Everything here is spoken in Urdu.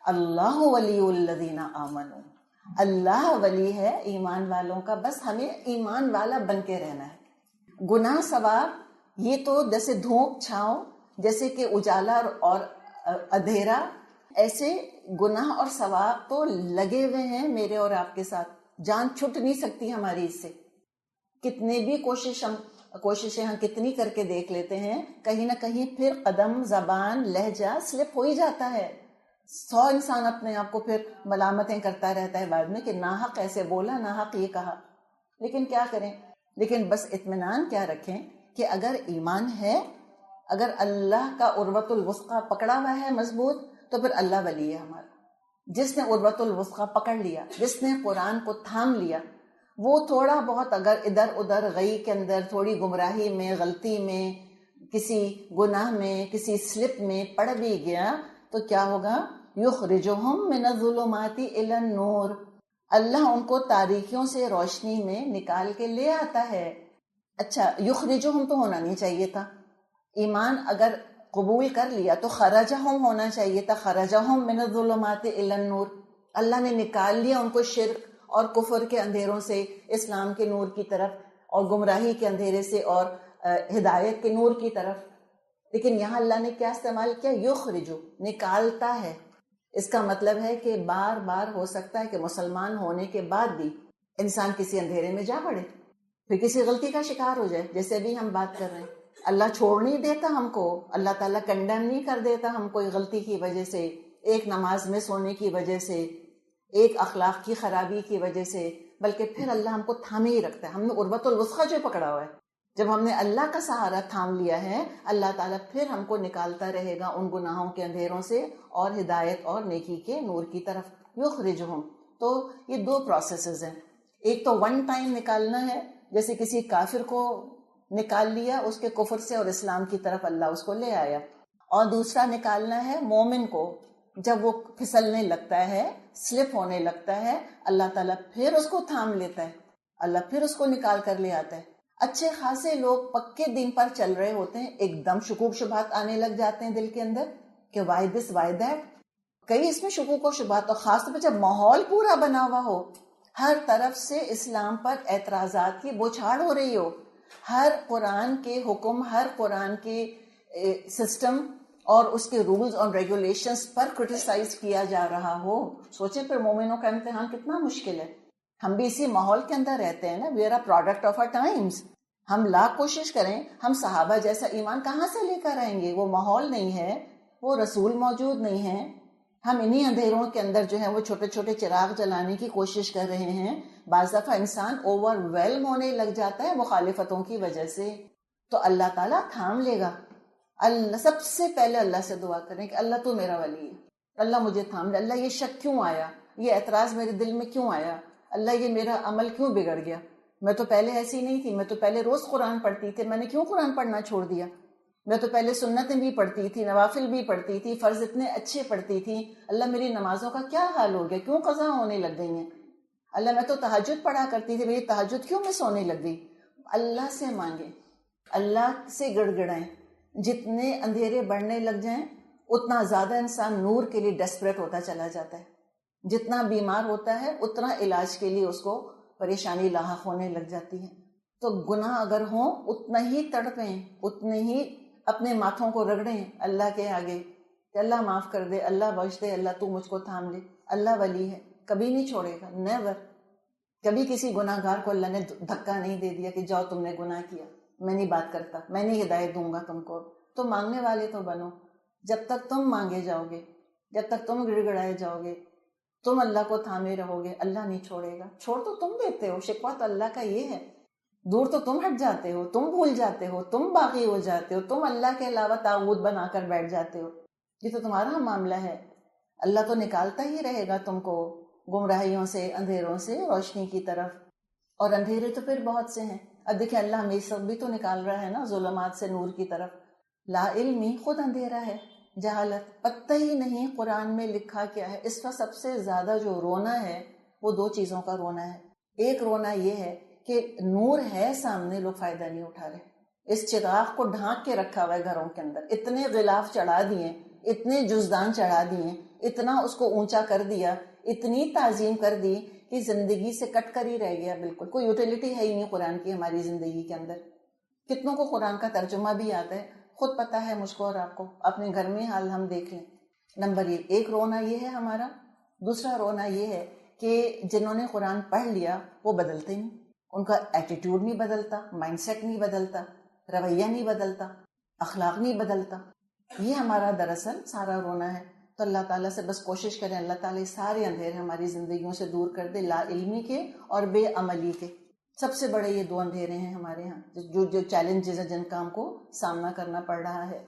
اللہ ولی الذین آمنوا، اللہ ولی ہے ایمان والوں کا، بس ہمیں ایمان والا بن کے رہنا ہے۔ گناہ ثواب یہ تو جیسے دھوپ چھاؤں، جیسے کہ اجالا اور اندھیرا، ایسے گناہ اور ثواب تو لگے ہوئے ہیں میرے اور آپ کے ساتھ، جان چھٹ نہیں سکتی ہماری اس سے۔ کتنے بھی کوششیں ہم کتنی کر کے دیکھ لیتے ہیں، کہیں نہ کہیں پھر قدم، زبان، لہجہ سلپ ہو ہی جاتا ہے۔ 100 انسان اپنے آپ کو پھر ملامتیں کرتا رہتا ہے بعد میں کہ ناحق ایسے بولا، ناحق یہ کہا، لیکن کیا کریں۔ لیکن بس اطمینان کیا رکھیں کہ اگر ایمان ہے، اگر اللہ کا عروۃ الوثقی پکڑا ہوا ہے مضبوط، تو پھر اللہ ولی ہے ہمارا۔ جس نے عروۃ الوثقی پکڑ لیا، جس نے قرآن کو تھام لیا، وہ تھوڑا بہت اگر ادھر ادھر غی کے اندر تھوڑی گمراہی میں، غلطی میں، کسی گناہ میں، کسی سلپ میں پڑ بھی گیا تو کیا ہوگا؟ یخرجہم من الظلمات الی النور، اللہ ان کو تاریکیوں سے روشنی میں نکال کے لے آتا ہے۔ اچھا، یخرجہم تو ہونا نہیں چاہیے تھا، ایمان اگر قبول کر لیا تو خرجہم ہونا چاہیے تھا، خرجہم من الظلمات الی النور، اللہ نے نکال لیا ان کو شرک اور کفر کے اندھیروں سے اسلام کے نور کی طرف، اور گمراہی کے اندھیرے سے اور ہدایت کے نور کی طرف۔ لیکن یہاں اللہ نے کیا استعمال کیا؟ یخرجو، نکالتا ہے۔ اس کا مطلب ہے کہ بار بار ہو سکتا ہے کہ مسلمان ہونے کے بعد بھی انسان کسی اندھیرے میں جا پڑے، پھر کسی غلطی کا شکار ہو جائے، جیسے بھی ہم بات کر رہے ہیں۔ اللہ چھوڑ نہیں دیتا ہم کو، اللہ تعالیٰ کنڈیم نہیں کر دیتا ہم کوئی غلطی کی وجہ سے، ایک نماز مس ہونے کی وجہ سے، ایک اخلاق کی خرابی کی وجہ سے، بلکہ پھر اللہ ہم کو تھامے ہی رکھتا ہے۔ ہم نے عروۃ الوثقی جو پکڑا ہوا ہے، جب ہم نے اللہ کا سہارا تھام لیا ہے، اللہ تعالیٰ پھر ہم کو نکالتا رہے گا ان گناہوں کے اندھیروں سے اور ہدایت اور نیکی کے نور کی طرف۔ یخرجہم، تو یہ 2 پروسیسز ہیں۔ ایک تو ون ٹائم نکالنا ہے، جیسے کسی کافر کو نکال لیا اس کے کفر سے اور اسلام کی طرف اللہ اس کو لے آیا، اور دوسرا نکالنا ہے مومن کو، جب وہ پھسلنے لگتا ہے، سلپ ہونے لگتا ہے، اللہ تعالیٰ پھر اس کو تھام لیتا ہے، اللہ پھر اس کو نکال کر لے آتا ہے۔ اچھے خاصے لوگ پکے دین پر چل رہے ہوتے ہیں، ایک دم شکوک شبہات آنے لگ جاتے ہیں دل کے اندر کہ وائی دس وائی دیٹ، کئی اس میں شکوک و شبہات، اور خاص طور پہ جب ماحول پورا بنا ہوا ہو، ہر طرف سے اسلام پر اعتراضات کی بوچھاڑ ہو رہی ہو، ہر قرآن کے حکم، ہر قرآن کے سسٹم اور اس کے رولز اور ریگولیشنز پر کرٹیسائز کیا جا رہا ہو، سوچیں پھر مومنوں کا امتحان کتنا مشکل ہے۔ ہم بھی اسی ماحول کے اندر رہتے ہیں نا، we are a product of our times. ہم لاکھ کوشش کریں، ہم صحابہ جیسا ایمان کہاں سے لے کر آئیں گے؟ وہ ماحول نہیں ہے، وہ رسول موجود نہیں ہے، ہم انہی اندھیروں کے اندر جو ہے وہ چھوٹے چھوٹے چراغ جلانے کی کوشش کر رہے ہیں۔ بعض دفعہ انسان اوور ویلم ہونے لگ جاتا ہے مخالفتوں کی وجہ سے، تو اللہ تعالیٰ تھام لے گا۔ اللہ سب سے پہلے اللہ سے دعا کریں کہ اللہ تو میرا ولی ہے، اللہ مجھے تھام لے، اللہ یہ شک کیوں آیا، یہ اعتراض میرے دل میں کیوں آیا، اللہ یہ میرا عمل کیوں بگڑ گیا، میں تو پہلے ایسی نہیں تھی، میں تو پہلے روز قرآن پڑھتی تھی، میں نے کیوں قرآن پڑھنا چھوڑ دیا، میں تو پہلے سنتیں بھی پڑھتی تھی، نوافل بھی پڑھتی تھی، فرض اتنے اچھے پڑھتی تھی، اللہ میری نمازوں کا کیا حال ہو گیا، کیوں قضا ہونے لگ گئی ہیں، اللہ میں تو تہجد پڑھا کرتی تھی، میری تہجد کیوں مس ہونے لگ گئی۔ اللہ سے مانگیں، اللہ سے گڑ گڑائیں، جتنے اندھیرے بڑھنے لگ جائیں اتنا زیادہ انسان نور کے لیے ڈیسپریٹ ہوتا چلا جاتا ہے، جتنا بیمار ہوتا ہے اتنا علاج کے لیے اس کو پریشانی لاحق ہونے لگ جاتی ہے۔ تو گناہ اگر ہوں اتنا ہی تڑپیں، اتنے ہی اپنے ماتھوں کو رگڑیں اللہ کے آگے کہ اللہ معاف کر دے، اللہ بخش دے، اللہ تو مجھ کو تھام لے۔ اللہ ولی ہے، کبھی نہیں چھوڑے گا، نیور۔ کبھی کسی گناہ گار کو اللہ نے دھکا نہیں دے دیا کہ جاؤ تم نے گناہ کیا، میں نہیں بات کرتا، میں نہیں ہدایت دوں گا تم کو، تو مانگنے والے تو بنو۔ جب تک تم مانگے جاؤ گے، جب تک تم گڑ گڑائے جاؤ گے، تم اللہ کو تھامے رہو گے، اللہ نہیں چھوڑے گا۔ چھوڑ تو تم دیتے ہو، شکوہ تو اللہ کا یہ ہے، دور تو تم ہٹ جاتے ہو، تم بھول جاتے ہو، تم باغی ہو جاتے ہو، تم اللہ کے علاوہ طاغوت بنا کر بیٹھ جاتے ہو۔ یہ تو تمہارا معاملہ ہے، اللہ تو نکالتا ہی رہے گا تم کو گمراہیوں سے، اندھیروں سے روشنی کی طرف، اور اندھیرے تو پھر بہت سے ہیں۔ اب دیکھیں اللہ ہمیں سب بھی تو نکال رہا ہے نا، ظلمات سے نور کی طرف۔ لا علمی خود اندھیرا ہے، جہالت، پتہ ہی نہیں قرآن میں لکھا کیا ہے۔ اس وقت سب سے زیادہ جو رونا ہے وہ 2 چیزوں کا رونا ہے۔ ایک رونا یہ ہے کہ نور ہے سامنے، لوگ فائدہ نہیں اٹھا رہے، اس چراغ کو ڈھانک کے رکھا ہوا ہے گھروں کے اندر، اتنے غلاف چڑھا دیے اتنے جزدان چڑھا دیے، اتنا اس کو اونچا کر دیا، اتنی تعظیم کر دی کہ زندگی سے کٹ کر ہی رہ گیا، بالکل کوئی یوٹیلیٹی ہے ہی نہیں قرآن کی ہماری زندگی کے اندر۔ کتنوں کو قرآن کا ترجمہ بھی آتا ہے، خود پتہ ہے مجھ کو اور آپ کو، اپنے گھر میں حال ہم دیکھ لیں۔ نمبر ایک رونا یہ ہے ہمارا۔ دوسرا رونا یہ ہے کہ جنہوں نے قرآن پڑھ لیا وہ بدلتے نہیں، ان کا ایٹیٹیوڈ نہیں بدلتا، مائنڈ سیٹ نہیں بدلتا، رویہ نہیں بدلتا، اخلاق نہیں بدلتا۔ یہ ہمارا دراصل سارا رونا ہے۔ تو اللہ تعالیٰ سے بس کوشش کریں اللہ تعالیٰ یہ سارے اندھیرے ہماری زندگیوں سے دور کر دے، لا علمی کے اور بے عملی کے۔ سب سے بڑے یہ دو اندھیرے ہیں ہمارے ہاں، جو چیلنجز ہیں جن کا ہم کو سامنا کرنا پڑ رہا ہے۔